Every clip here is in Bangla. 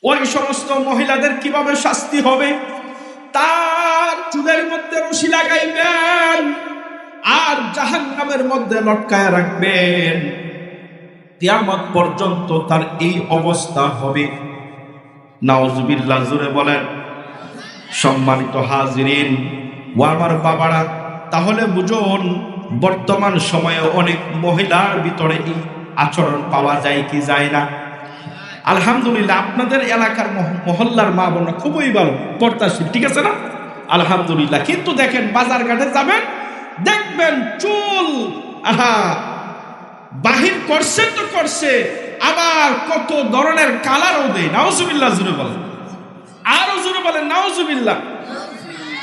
ওই সমস্ত মহিলাদের কিভাবে শাস্তি হবে? তার চুলের মধ্যে রশি লাগাইবেন আর জাহান্নামের মধ্যে লটকায় রাখবেন, কিয়ামত পর্যন্ত তার এই অবস্থা হবে। নাউজুবিল্লাহ, জোরে বলেন। সম্মানিত হাজিরিন ও আমার বাবারা, তাহলে বুঝুন বর্তমান সময়ে অনেক মহিলার ভিতরে এই আচরণ পাওয়া যায় কি যায় না? আলহামদুলিল্লাহ, আপনাদের এলাকার মহল্লার মা বোনরা খুবই ভালো পর্দাশীল, ঠিক আছে না? আলহামদুলিল্লাহ। কিন্তু দেখেন বাজার ঘাটে যাবেন, দেখবেন চুল বাহির করছে তো করছে, আবার কত ধরনের কালারও দেয়। নাউজুবিল্লাহ, জোরে বলেন, আরো জোরে বলেন নাউজুবিল্লাহ।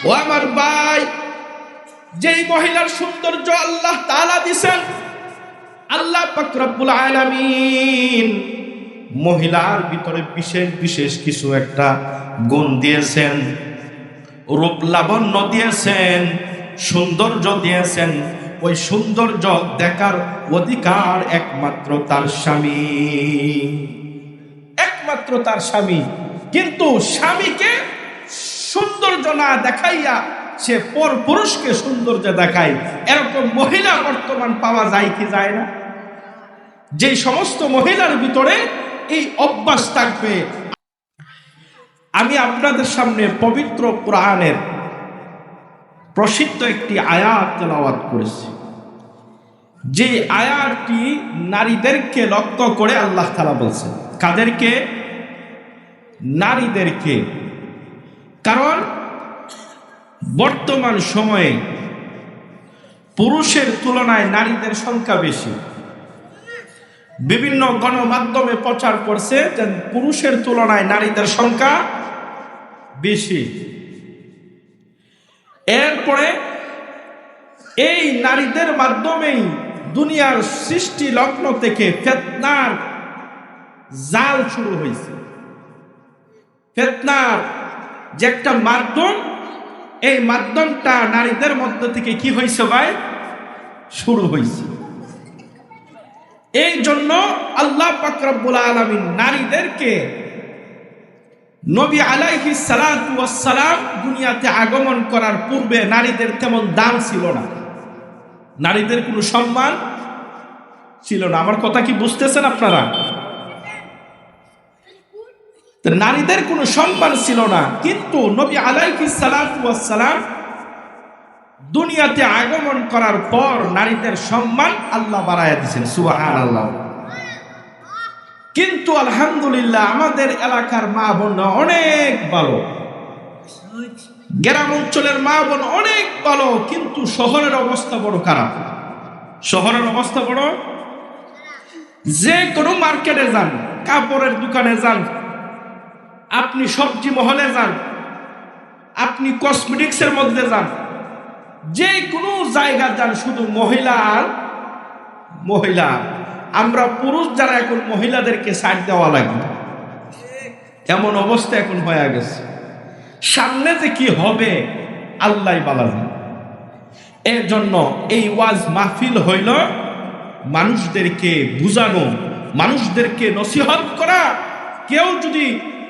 ও আমার ভাই, যেই মহিলার সৌন্দর্য আল্লাহ তাআলা দিবেন, আল্লাহ পাক রব্বুল আলামিন মহিলার ভিতরে বিশেষ বিশেষ কিছু একটা গুণ দিয়েছেন, রূপ লাবণ্য দিয়েছেন, সৌন্দর্য দিয়েছেন। ওই সৌন্দর্য দেখার অধিকার একমাত্র তার স্বামী, একমাত্র তার স্বামী। কিন্তু স্বামীকে সৌন্দর্য না দেখাইয়া সে পর পুরুষকে সৌন্দর্য দেখায়, এরকম মহিলা বর্তমান পাওয়া যায় কি যায় না? যে সমস্ত মহিলার ভিতরে এই অভ্যাস থাকবে। আমি আপনাদের সামনে পবিত্র কোরআনের প্রসিদ্ধ একটি আয়াত তেলাওয়াত করেছি, যে আয়াতটি নারীদেরকে লক্ষ্য করে আল্লাহ তাআলা বলছেন। কাদেরকে? নারীদেরকে। কারণ বর্তমান সময়ে পুরুষের তুলনায় নারীদের সংখ্যা বেশি। বিভিন্ন গণমাধ্যমে প্রচার করছে যে পুরুষের তুলনায় নারীদের সংখ্যা বেশি। এরপরে এই নারীদের মাধ্যমেই দুনিয়ার সৃষ্টি লগ্ন থেকে ফিতনার জাল শুরু হয়েছে। ফিতনার যে একটা মাধ্যম, এই মাধ্যমটা নারীদের মধ্য থেকে কি হয়েছে ভাই? শুরু হয়েছে। এই জন্য আল্লাহ পাক রব্বুল আলামিন নারীদেরকে, নবী আলাইহিস সালাতু ওয়াস সালাম দুনিয়াতে আগমন করার পূর্বে নারীদের তেমন দাম ছিল না, নারীদের কোনো সম্মান ছিল না। আমার কথা কি বুঝতেছেন আপনারা? নারীদের কোনো সম্মান ছিল না, কিন্তু নবী আলাইহিস সালাতু ওয়াস সালাম দুনিয়াতে আগমন করার পর নারীদের সম্মান আল্লাহ বাড়ায়া দিয়েছেন। সুবহানাল্লাহ। কিন্তু আলহামদুলিল্লাহ আমাদের এলাকার মা বোনরা অনেক ভালো, গ্রাম অঞ্চলের মা বোন অনেক ভালো, কিন্তু শহরের অবস্থা বড় খারাপ। শহরের অবস্থা বড়, যে কোনো মার্কেটে যান, কাপড়ের দোকানে যান, আপনি সবজি মহলে যান, আপনি কসমেটিক্সের মধ্যে যান, যে কোনো জায়গা যান, শুধু মহিলা আর মহিলা। আমরা পুরুষ যারা এখন মহিলাদেরকে ছাড় দেওয়া লাগবে, এমন অবস্থা এখন হয়ে গেছে। সামনে যে কি হবে আল্লাহ ভালো জানে। এর জন্য এই ওয়াজ মাহফিল হইল মানুষদেরকে বুঝানো, মানুষদেরকে নসিহত করা। কেউ যদি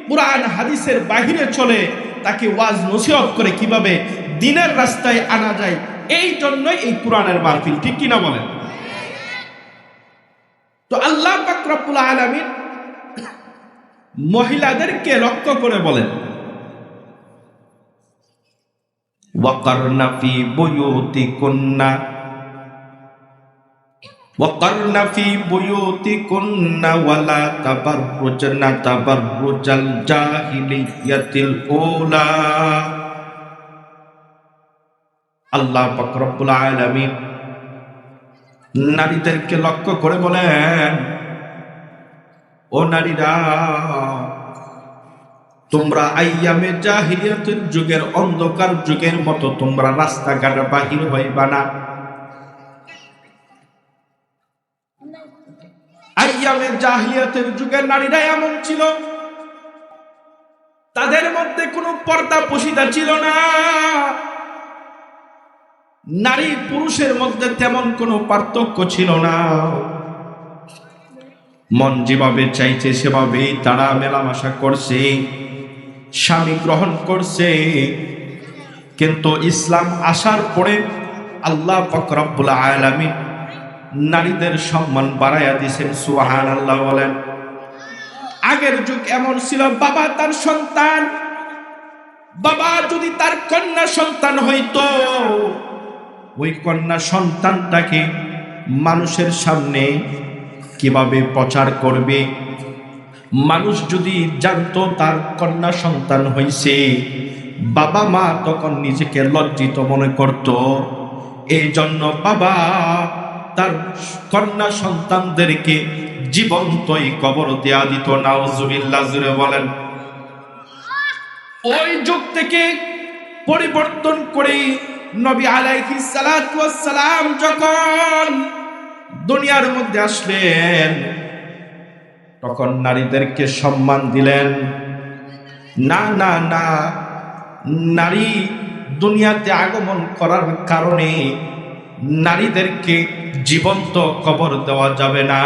কুরআন হাদিসের বাহিরে চলে, তাকে ওয়াজ নসিহত করে কিভাবে দিনের রাস্তায় আনা যায়, এই জন্যই এই কুরআনের মাহফিল, ঠিক কিনা বলেন? তো আল্লাহ পাক রব্বুল আলামিন মহিলাদেরকে লক্ষ্য করে বলেন, ওয়াকারনা ফি বুয়ুতিকুন্না ওয়াকারনা ফি বুয়ুতিকুন্না ওয়ালা তাবাররুজনা তাবাররুজাল জাহিলিয়াতিল উলা। আল্লাহ পাক রব্বুল আলামিন নারীদেরকে লক্ষ্য করে বলেন, ও নারীরা, তোমরা আইয়ামে জাহিলিয়াতের যুগের অন্ধকার যুগের মতো তোমরা রাস্তাঘাটে বাহির হইবা না। আইয়ামে জাহিলিয়াতের যুগের নারীরা এমন ছিল, তাদের মধ্যে কোনো পর্দা পশিদা ছিল না। নারী পুরুষের মধ্যে তেমন কোনো পার্থক্য ছিল না। মন যেভাবে চাইছে সেভাবেই তারা মেলামেশা করছে, স্বামী গ্রহণ করছে। কিন্তু ইসলাম আসার পরে আল্লাহ পাক রব্বুল আলামিন নারীদের সম্মান বাড়াইয়া দিয়েছেন। সুবহানাল্লাহ বলেন। আগের যুগ এমন ছিল, বাবা তার সন্তান, বাবা যদি তার কন্যা সন্তান হইতো, ওই কন্যা সন্তানটাকে মানুষের সামনে কিভাবে প্রচার করবে, মানুষ যদি জানতো তার কন্যা সন্তান হইছে, বাবা মা তখন নিজেকে লজ্জিত মনে করত। এই জন্য বাবা তার কন্যা সন্তানদেরকে জীবন্তই কবর দেয়া দিত। নাউজুবিল্লাহ, জুড়ে বলেন। ওই যুগ থেকে পরিবর্তন করে নবী আলাইহিস সালাতু ওয়াস সালাম যখন দুনিয়ার মধ্যে আসলেন, তখন নারীদেরকে সম্মান দিলেন। না না না, নারী দুনিয়াতে আগমন করার কারণে নারীদেরকে জীবন্ত কবর দেওয়া যাবে না।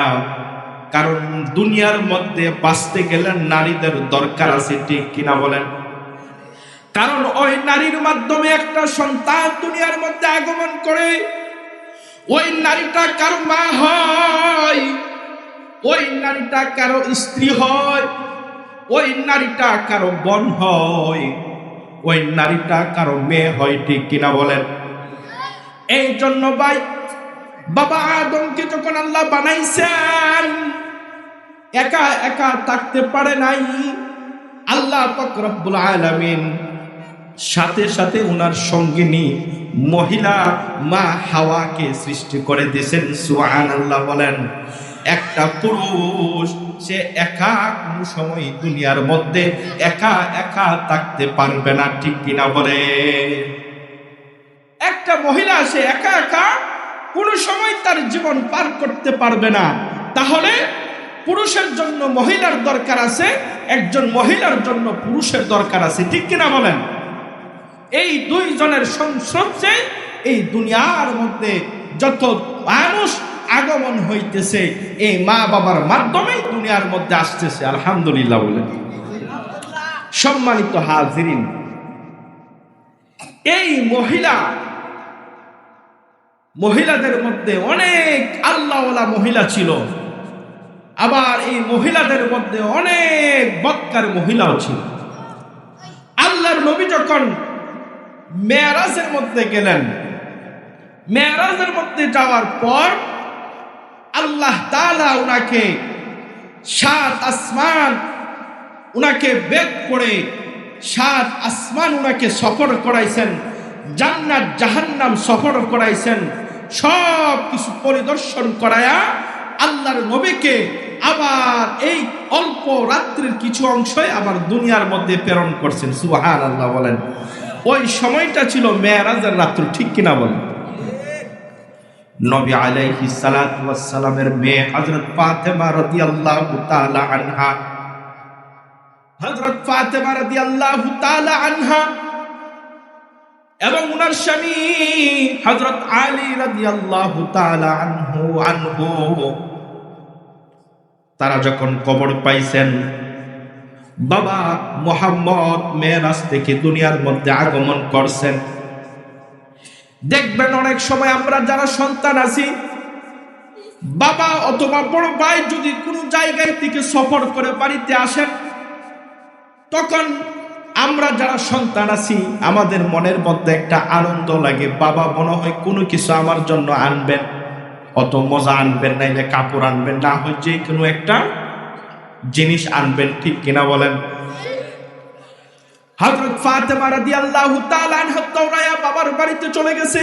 কারণ দুনিয়ার মধ্যে বাঁচতে গেলে নারীদের দরকার আছে, ঠিক কিনা বলেন? কারণ ওই নারীর মাধ্যমে একটা সন্তান দুনিয়ার মধ্যে আগমন করে, ওই নারীটা কারো মা হয়, ওই নারীটা কারো স্ত্রী হয়, ওই নারীটা কারো বোন হয়, ওই নারীটা কারো মেয়ে হয়, ঠিক কিনা বলেন? এই জন্য ভাই, বাবা আদমকে যখন আল্লাহ বানাইছেন, একা একা থাকতে পারে নাই। আল্লাহ পাক রব্বুল আলামিন সাথে সাথে উনার সঙ্গিনী মহিলা মা হাওয়াকে সৃষ্টি করে দিয়েছেন। সুবহানাল্লাহ বলেন। একটা পুরুষ সে একা কোনো সময় দুনিয়ার মধ্যে একা একা থাকতে পারবে না, ঠিক কিনা বলে? একটা মহিলা সে একা একা কোনো সময় তার জীবন পার করতে পারবে না। তাহলে পুরুষের জন্য মহিলার দরকার আছে, একজন মহিলার জন্য পুরুষের দরকার আছে, ঠিক কিনা বলেন? এই দুইজনের সংস্রবে এই দুনিয়ার মধ্যে যত মানুষ আগমন হইতেছে, এই মা বাবার মাধ্যমে দুনিয়ার মধ্যে আসতেছে। আলহামদুলিল্লাহ বলেন। সম্মানিত হাজিরিন, এই মহিলাদের মধ্যে অনেক আল্লাহওয়ালা মহিলা ছিল, আবার এই মহিলাদের মধ্যে অনেক বদকার মহিলাও ছিল। আল্লাহর নবী যখন মেরাজের মধ্যে গেলেন, মেরাজের মধ্যে যাওয়ার পর আল্লাহ তাআলা উনাকে 7 আসমান উনাকে বেদ করে 7 আসমান উনাকে সফর করাইছেন, জান্নাত জাহান্নাম সফর করাইছেন, সব কিছু পরিদর্শন করায়া আল্লাহর নবীকে আবার এই অল্প রাত্রির কিছু অংশে আবার দুনিয়ার মধ্যে প্রেরণ করছেন। সুবহানাল্লাহ বলেন। ওই সময়টা ছিল মেরাজের রাত্রি, ঠিক কিনা বলেন? নবী আলাইহিস সালাতু ওয়াস সালামের মেয়ে হযরত ফাতেমা রাদিয়াল্লাহু তাআলা আনহা, হযরত ফাতেমা রাদিয়াল্লাহু তাআলা আনহা এবং উনার স্বামী হযরত আলী রাদিয়াল্লাহু তাআলা আনহু তারা যখন কবর পাইছেন, বাবা মুহাম্মদ মেরাজ থেকে দুনিয়ার মধ্যে আগমন করছেন। দেখবেন অনেক সময় আমরা যারা সন্তান আছি, বাবা অথবা বড় ভাই যদি কোনো জায়গায় থেকে সফর করে বাড়িতে আসেন, তখন আমরা যারা সন্তান আছি আমাদের মনের মধ্যে একটা আনন্দ লাগে, বাবা মনে হয় কোনো কিছু আমার জন্য আনবেন, অত মজা আনবেন, নাইলে কাপড় আনবেন, না হয় যে কোনো একটা জিনিস আনবেন, ঠিক কিনা বলেন? হযরত ফাতেমা রাদিয়াল্লাহু তাআলা আনহা দৌড়ায়া বাবার বাড়িতে চলে গেছে।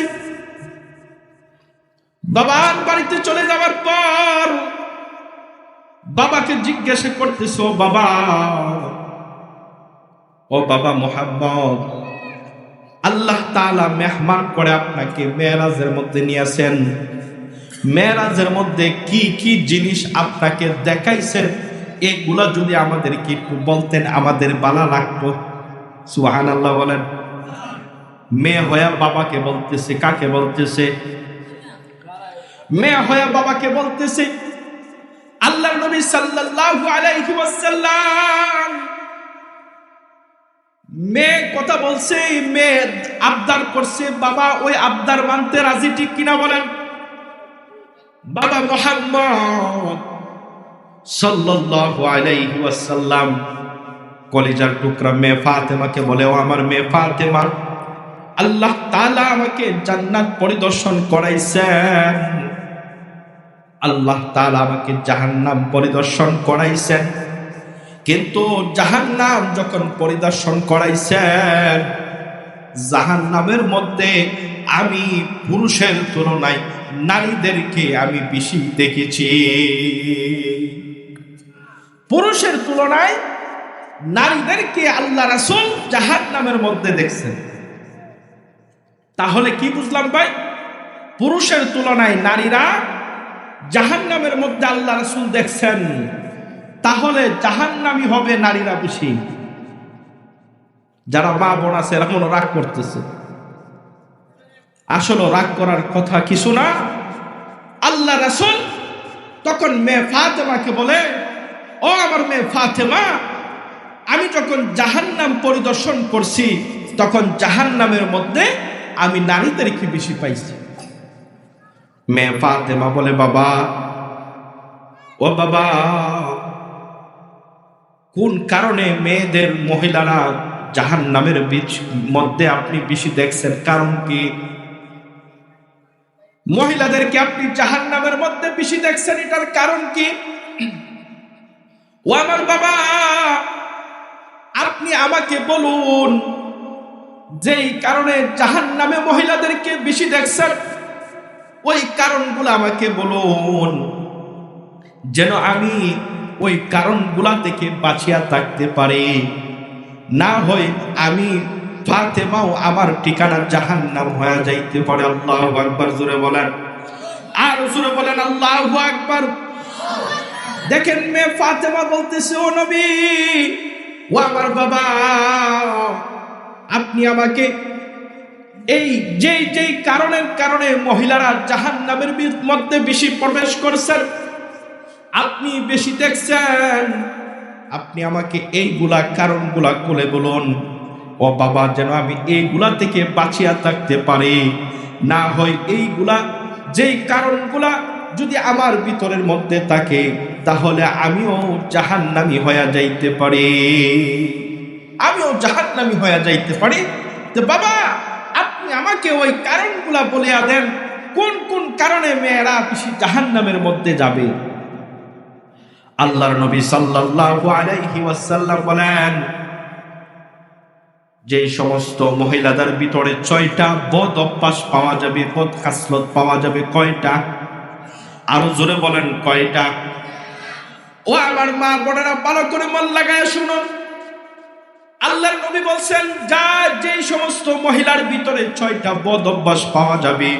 বাবার বাড়িতে চলে যাওয়ার পর বাবাকে জিজ্ঞাসা করতেছো, বাবা, ও বাবা মুহাম্মদ, আল্লাহ তাআলা মেহমান করে আপনাকে মেরাজের মধ্যে নিয়েছেন, মেরাজের মধ্যে কি কি জিনিস আপনাকে দেখাইছেন, এগুলা যদি আমাদেরকে একটু বলতেন আমাদের ভালো লাগতো। সুবহানাল্লাহ বলেন। মেয়ে হয়ে বাবাকে বলতেছে, কাকে বলতেছে? মেয়ে হয়ে বাবাকে বলতেছে, আল্লাহর নবী সাল্লাল্লাহু আলাইহি ওয়াসাল্লাম মেয়ে কথা বলছে, মেয়ে আবদার করছে, বাবা ওই আবদার মানতে রাজি, ঠিক কিনা বলেন? বাবা মুহাম্মদ সাল্লাল্লাহু আলাইহি ওয়াসাল্লাম কলিজার টুকরা মেয়ে ফাতেমাকে বলে, ও আমার মেয়ে ফাতেমা, আল্লাহ তাআলা আমাকে জান্নাত পরিদর্শন করাইছেন, আল্লাহ তাআলা আমাকে জাহান্নাম পরিদর্শন করাইছেন, কিন্তু জাহান্নাম যখন পরিদর্শন করাইছেন, জাহান্নামের মধ্যে আমি পুরুষের তুলনায় নারীদেরকে আমি বেশি দেখেছি। পুরুষের তুলনায় নারীদেরকে আল্লাহ রাসূল জাহান্নামের মধ্যে দেখছেন। তাহলে কি বুঝলাম ভাই? পুরুষের তুলনায় নারীরা জাহান্নামের মধ্যে আল্লাহ রাসূল দেখছেন, তাহলে জাহান্নামী হবে নারীরা বেশি। যারা মা বোন আছে এরা মনে রাগ করতেছে, আসলে রাগ করার কথা কিছু না। আল্লাহ রাসূল তখন মেয়ে ফাতেমাকে বলে, ও আমার মেয়ে ফাতেমা, আমি যখন জাহান্নাম পরিদর্শন করছি তখন জাহান্নামের মধ্যে আমি নারীদেরকে বেশি পাইছি। মেয়ে ফাতেমা বলে, বাবা, ও বাবা, কোন কারণে মেয়েদের মহিলারা জাহান্নামের মধ্যে আপনি বেশি দেখছেন? কারণ কি? মহিলাদেরকে আপনি জাহান্নামের মধ্যে বেশি দেখছেন, এটার কারণ কি? ও আমার বাবা, আপনি আমাকে বলুন, যেই কারণে জাহান্নামে মহিলাদেরকে বেশি দেখছেন ওই কারণগুলো আমাকে বলুন, যেন আমি ওই কারণগুলা থেকে বাঁচিয়া থাকতে পারি, না হয় আমি ফাতেমাও আমার ঠিকানা জাহান্নাম হয়ে যাইতে পারে। আল্লাহু আকবার, জোরে বলেন, আর জোরে বলেন আল্লাহু আকবার। দেখেন মেয়ে ফাতেমা বলতেছে, ও নবী, ও আমার বাবা, আপনি আমাকে এই যেই কারণের কারণে মহিলারা জাহান্নামের মধ্যে বেশি প্রবেশ করছেন, আপনি বেশি দেখছেন, আপনি আমাকে এইগুলা কারণগুলা খুলে বলুন ও বাবা, যেন আমি এইগুলা থেকে বাঁচিয়া থাকতে পারি, না হয় এইগুলা যেই কারণগুলা যদি আমার ভিতরের মধ্যে থাকে তাহলে আমিও জাহান্নামী হয়ে যাইতে পারি, আমিও জাহান্নামী হয়ে যাইতে পারি। তো বাবা, আপনি আমাকে ওই কারণগুলা বলিয়া দেন, কোন কোন কারণে মেয়েরা বেশি জাহান্নামের মধ্যে যাবে। আল্লাহর নবী সাল্লাল্লাহু আলাইহি ওয়াসাল্লাম বলেন, যে সমস্ত মহিলাদের ভিতরে 6টা বদ অভ্যাস পাওয়া যাবে, বদ খাসলত পাওয়া যাবে, কয়টা? আরো জোরে বলেন, কয়টা? ও আমার মা বোনেরা, ভালো করে মন লাগায় শুনুন। আল্লাহর নবী বলছেন, যে সমস্ত মহিলার ভিতরে 6টা বদ অভ্যাস পাওয়া যাবে,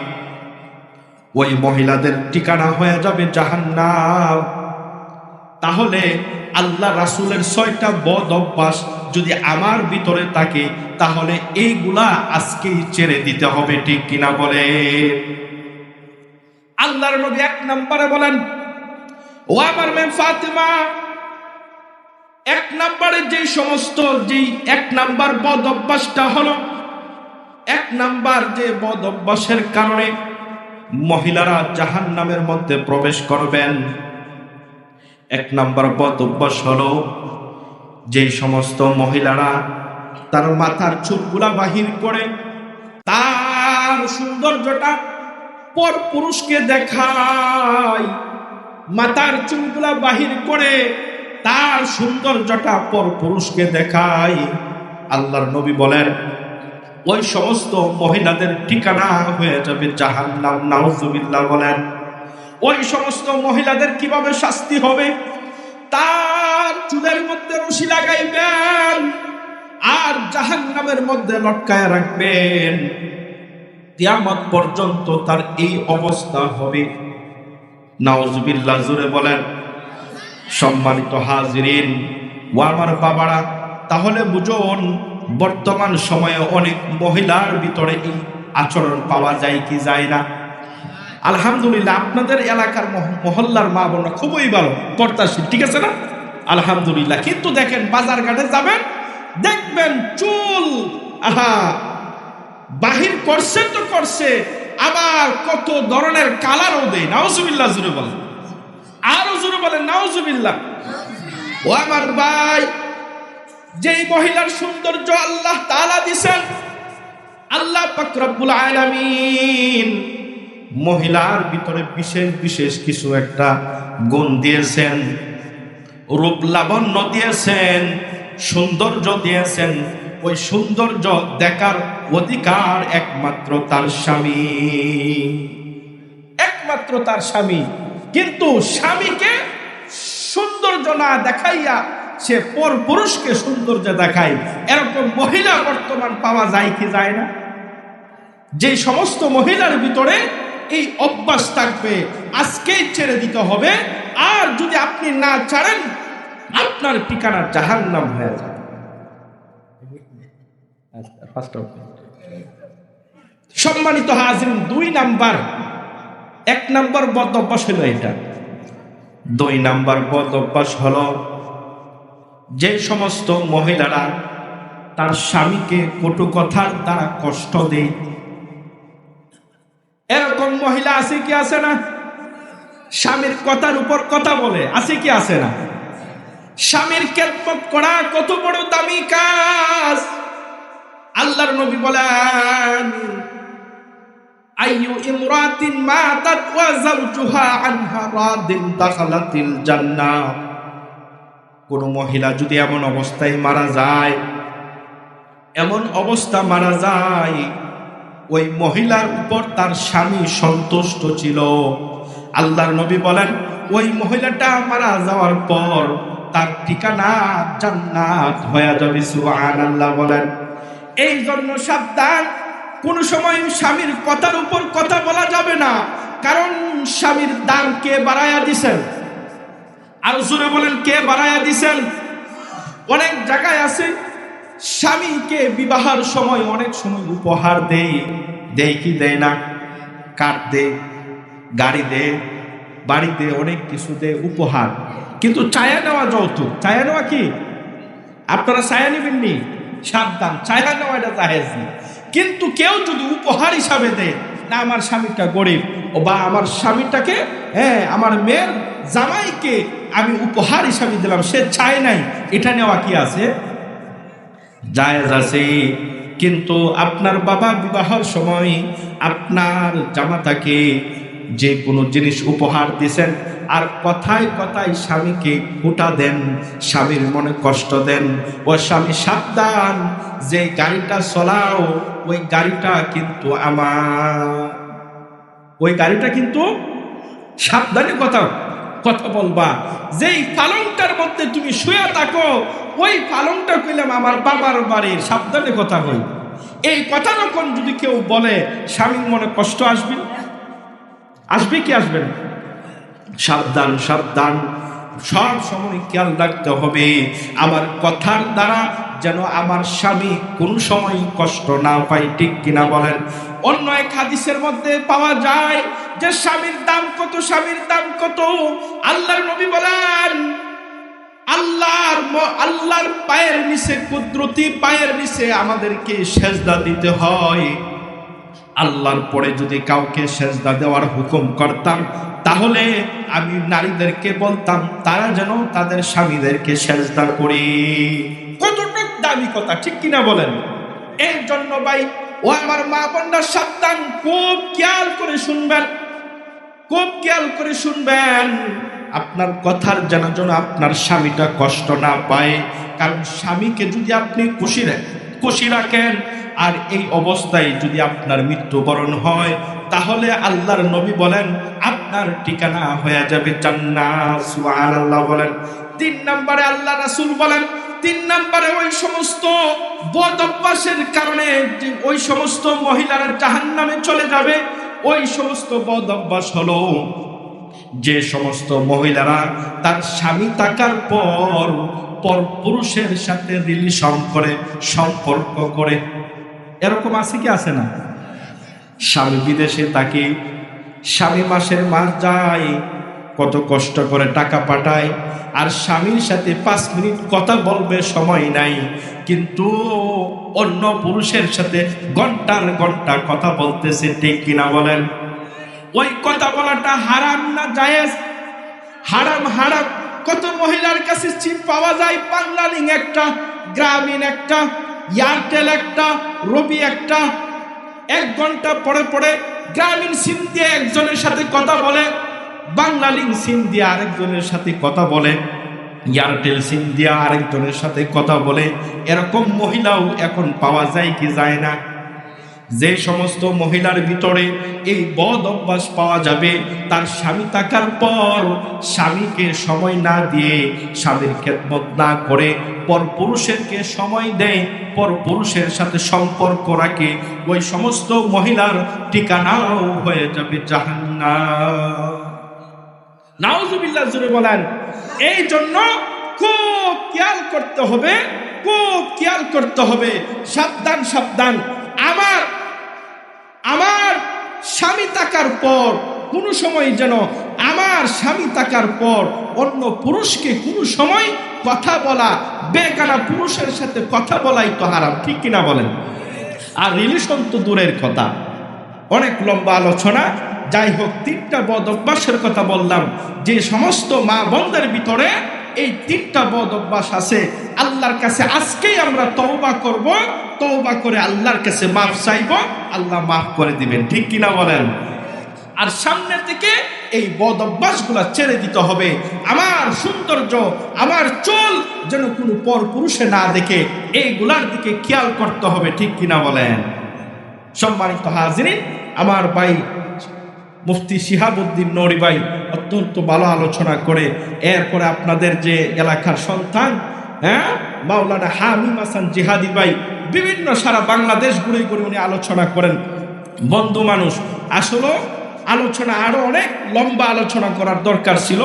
ওই মহিলাদের ঠিকানা হয়ে যাবে জাহান্নাম। তাহলে আল্লাহ রাসূলের 6টা বদ অভ্যাস যদি আমার ভিতরে থাকে তাহলে এইগুলা আজকেই ছেড়ে দিতে হবে, ঠিক কিনা বলে? আল্লাহর নবী 1 নম্বরে বলেন, ও আমার মেয়ে ফাতেমা, 1 নম্বরে যেই 1 নাম্বার বদ অভ্যাসটা হলো, 1 নাম্বার যে বদ অভ্যাসের কারণে মহিলারা জাহান্নামের মধ্যে প্রবেশ করবেন, 1 নাম্বার বদ অভ্যাস হলো, যে সমস্ত মহিলারা তার মাথার চুলগুলা বাহির করে তার সৌন্দর্যটা পর পুরুষকে দেখায়, মাথার চুলগুলা বাহির করে তার সৌন্দর্যটা পর পুরুষকে দেখায়। আল্লাহর নবী বলেন, ওই সমস্ত মহিলাদের ঠিকানা হয়ে যাবে জাহান্নাম। নাউজুবিল্লাহ বলেন। ওই সমস্ত মহিলাদের কিভাবে শাস্তি হবে? তার চুলের মধ্যে রশি লাগাইবেন আর জাহান্নামের মধ্যে লটকায় রাখবেন, কিয়ামত পর্যন্ত তার এই অবস্থা হবে। নাউজুবিল্লাহ, জোরে বলেন। সম্মানিত হাজিরিন ও আমার বাবারা, তাহলে বুঝুন বর্তমান সময়ে অনেক মহিলার ভিতরে এই আচরণ পাওয়া যায় কি যায় না? আলহামদুলিল্লাহ, আপনাদের এলাকার মহল্লার মা বোনরা খুবই ভালো, পর্দাশীল, ঠিক আছে না? আলহামদুলিল্লাহ। কিন্তু দেখেন বাজার ঘাটে যাবেন, দেখবেন চুল বাহির করছে তো করছে, আবার কত ধরনের কালারও দেয়। নাউজুবিল্লাহ জুড়ে বলেন, আরো জুড়ে বলেন নাউজুবিল্লাহ। ও আমার ভাই, যেই মহিলার সৌন্দর্য আল্লাহ তাআলা দিবেন, আল্লাহ পাক রব্বুল আলামিন মহিলার ভিতরে বিশেষ বিশেষ কিছু একটা গুণ দিয়েছেন, রূপ লাবণ্য দিয়েছেন, সৌন্দর্য দিয়েছেন। ওই সৌন্দর্য দেখার অধিকার একমাত্র তার স্বামী, একমাত্র তার স্বামী। কিন্তু স্বামীকে সৌন্দর্য না দেখাইয়া সে পর পুরুষকে সৌন্দর্য দেখায়, এরকম মহিলা বর্তমান পাওয়া যায় কি যায় না? যে সমস্ত মহিলার ভিতরে এই অভ্যাস থাকবে, আজকেই ছেড়ে দিতে হবে। আর যদি আপনি না ছাড়েন, আপনার ঠিকানা জাহান্নাম হয়ে যাবে। সম্মানিত হাজিরিন, 2 নাম্বার, 1 নাম্বার বদ অভ্যাস হলো এটা। 2 নাম্বার বদ অভ্যাস হলো যে সমস্ত মহিলারা তার স্বামীকে কটু কথার দ্বারা কষ্ট দেয়। এরকম মহিলা আছে কি আছে না? স্বামীর কথার উপর কথা বলে, আছে কি আছে না? স্বামীর খেদমত করা কত বড় দামি কাজ। আল্লাহর নবী বলেন, আইয়ু ইমরাতিন মাতাত ওয়া যাওজুহা আনহা রাদিন দাখালাতিল জান্নাহ। কোন মহিলা যদি এমন অবস্থায় মারা যায়, এমন অবস্থা মারা যায়, ওই মহিলার উপর তার স্বামী সন্তুষ্ট ছিল, আল্লাহর নবী বলেন ওই মহিলাটা মারা যাওয়ার পর তার ঠিকানা জান্নাত হয়ে যাবে। সুবহানাল্লাহ বলেন। এই জন্য সাবধান, কোন সময় স্বামীর কথার উপর কথা বলা যাবে না, কারণ স্বামীর দাম কে বাড়ায়া দিছেন? আর জোরে বলেন, কে বাড়ায়া দিছেন? অনেক জায়গায় আছে স্বামীকে বিবাহের সময় অনেক সময় উপহার দেয় কি দেয় না? কার দেয়, গাড়ি দেয়, বাড়ি দেয়, অনেক কিছু দেয় উপহার। কিন্তু চায়া নেওয়া যৌতুক, চায়া নেওয়া কি? আপনারা চায়া নেবেননি? সাবধান, চায়া নেওয়া এটা জায়েজ নেই। কিন্তু কেউ যদি উপহার হিসাবে দেয়, না আমার স্বামীটা গরিব, ও বা আমার স্বামীটাকে, আমার মেয়ের জামাইকে আমি উপহার হিসাবে দিলাম, সে চায় নাই, এটা নেওয়া কি আছে? জায়েজ আছে। কিন্তু আপনার বাবা বিবাহের সময় আপনার জামাতাকে যে কোনো জিনিস উপহার দিছেন, আর কথায় কথায় স্বামীকে খোঁটা দেন, স্বামীর মনে কষ্ট দেন, ও স্বামী সাবধান, যে গাড়িটা চলাও ওই গাড়িটা কিন্তু আমার, ওই গাড়িটা কিন্তু, সাবধানে কথা বলবা। যেই পালংটার মধ্যে তুমি শুয়ে থাকো, ওই পালংটা কইলাম আমার বাবার বাড়ির, সাবধানে কথা হই। এই কথা যখন যদি কেউ বলে, স্বামীর মনে কষ্ট আসবে, আসবে কি আসবে না? সাবধান, সাবধান, সব সময় খেয়াল রাখতে হবে আমার কথার দ্বারা যেন আমার স্বামী কোন সময় কষ্ট না পায়, ঠিক কিনা বলেন? অন্য এক হাদিসের মধ্যে পাওয়া যায় যে স্বামীর দাম কত, স্বামীর দাম কত। আল্লাহর নবী বলেন, আল্লাহর পায়ের নিচে, কুদরতি পায়ের নিচে আমাদেরকে সেজদা দিতে হয়। আল্লাহর পরে যদি কাউকে সেজদা দেওয়ার হুকুম করতাম, তাহলে আমি নারীদেরকে বলতাম তারা যেন তাদের স্বামীদেরকে সেজদা করে। কতটুকু দামি কথা, ঠিক কিনা বলেন? এর জন্য ভাই ও আমার মা বোনরা সাবধান, খুব খেয়াল করে শুনবেন, খুব খেয়াল করে শুনবেন। আপনার কথার যেন আপনার স্বামীটা কষ্ট না পায়। কারণ স্বামীকে যদি আপনি খুশি রাখেন, আর এই অবস্থায় যদি আপনার মৃত্যুবরণ হয়, তাহলে আল্লাহর নবী বলেন আপনার ঠিকানা হয়ে যাবে জান্নাত। সুবহানাল্লাহ বলেন। 3 নম্বরে আল্লাহ রাসূল বলেন, 3 নম্বরে ওই সমস্ত বদ অভ্যাসের কারণে যে ওই সমস্ত মহিলারা জাহান্নামে চলে যাবে, ওই সমস্ত বদ অভ্যাস হলো যে সমস্ত মহিলারা তার স্বামী থাকার পর পুরুষের সাথে রিলেশন করে, সম্পর্ক করে। এরকম আছে কি আছে না? স্বামী বিদেশে থাকে, স্বামী মাসের মাস যায়, কত কষ্ট করে টাকা পাঠায়, আর স্বামীর সাথে 5 মিনিট কথা বলবে সময় নাই, কিন্তু অন্য পুরুষের সাথে ঘন্টার ঘন্টা কথা বলতেছে, ঠিক কিনা বলেন? ওই কথা বলাটা হারাম না জায়েজ? হারাম, হারাম। কত মহিলার কাছে সিম পাওয়া যায়, বাংলালিং একটা, গ্রামীণ একটা, এয়ারটেল একটা, রবি একটা, 1 ঘন্টা পরে পরে গ্রামীণ সিম দিয়ে একজনের সাথে কথা বলে, বাংলালিং সিম দিয়ে আরেকজনের সাথে কথা বলে, এয়ারটেল সিম দিয়ে আরেকজনের সাথে কথা বলে। এরকম মহিলাও এখন পাওয়া যায় কি যায় না? যে সমস্ত মহিলার ভিতরে এই বদ অভ্যাস পাওয়া যাবে, তার স্বামী থাকার পর স্বামীকে সময় না দিয়ে, স্বামীর খেদমত না করে, পরপুরুষেরকে সময় দেয়, পরপুরুষের সাথে সম্পর্ক রাখে, ওই সমস্ত মহিলার ঠিকানাও হয়ে যাবে জাহান্নাম। নাউজুবিল্লাহ, জোরে বলেন। এই জন্য খুব খেয়াল করতে হবে, খুব খেয়াল করতে হবে। সাবধান, সাবধান। আমার স্বামী থাকার পর কোনো সময় যেন আমার স্বামী থাকার পর অন্য পুরুষকে কোনো সময় কথা বলা, বেগানা পুরুষের সাথে কথা বলাই তো হারাম, ঠিক কিনা বলেন? আর রিলেশন তো দূরের কথা, অনেক লম্বা আলোচনা। যাই হোক, 3টা বদ অভ্যাসের কথা বললাম। যে সমস্ত মা বোনদের ভিতরে এই 3টা বদ অভ্যাস আছে, আল্লাহর কাছে আজকেই আমরা তওবা করব, তওবা করে আল্লাহর কাছে মাফ চাইব, আল্লাহ মাফ করে দিবেন, ঠিক কিনা বলেন? আর সামনে থেকে এই বদ অভ্যাসগুলো ছেড়ে দিতে হবে। আমার সৌন্দর্য, আমার চুল যেন কোনো পর পুরুষে না দেখে, এইগুলার দিকে খেয়াল করতে হবে, ঠিক কিনা বলেন? সম্মানিত হাজিরিন, আমার ভাই মুফতি শিহাবুদ্দিন নূরী ভাই অত্যন্ত ভালো আলোচনা করে, এরপরে আপনাদের যে এলাকার সন্তান মাওলানা হামিম হাসান জিহাদি ভাই বিভিন্ন সারা বাংলাদেশ ঘুরে ঘুরে উনি আলোচনা করেন। বন্ধু মানুষ, আসলে আলোচনা আরো অনেক লম্বা আলোচনা করার দরকার ছিল,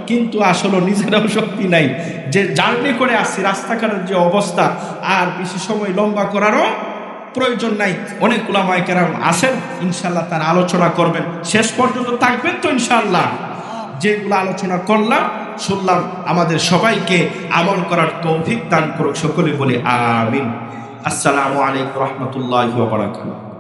কিন্তু আসলে নিজেরাও শক্তি নাই, যে জার্নি করে আসছি, রাস্তাঘাটের যে অবস্থা, আর বেশি সময় লম্বা করারও প্রয়োজন নাই। অনেক উলামায়ে কেরাম আছেন, ইনশাআল্লাহ তারা আলোচনা করবেন, শেষ পর্যন্ত থাকবেন তো ইনশাআল্লাহ। যেগুলো আলোচনা করলাম, শুনলাম, আমাদের সবাইকে আমল করার তৌফিক দান করুক, সকলে বলে আমিন। আসসালামু আলাইকুম ওয়া রাহমাতুল্লাহি ওয়া বারাকাতুহু।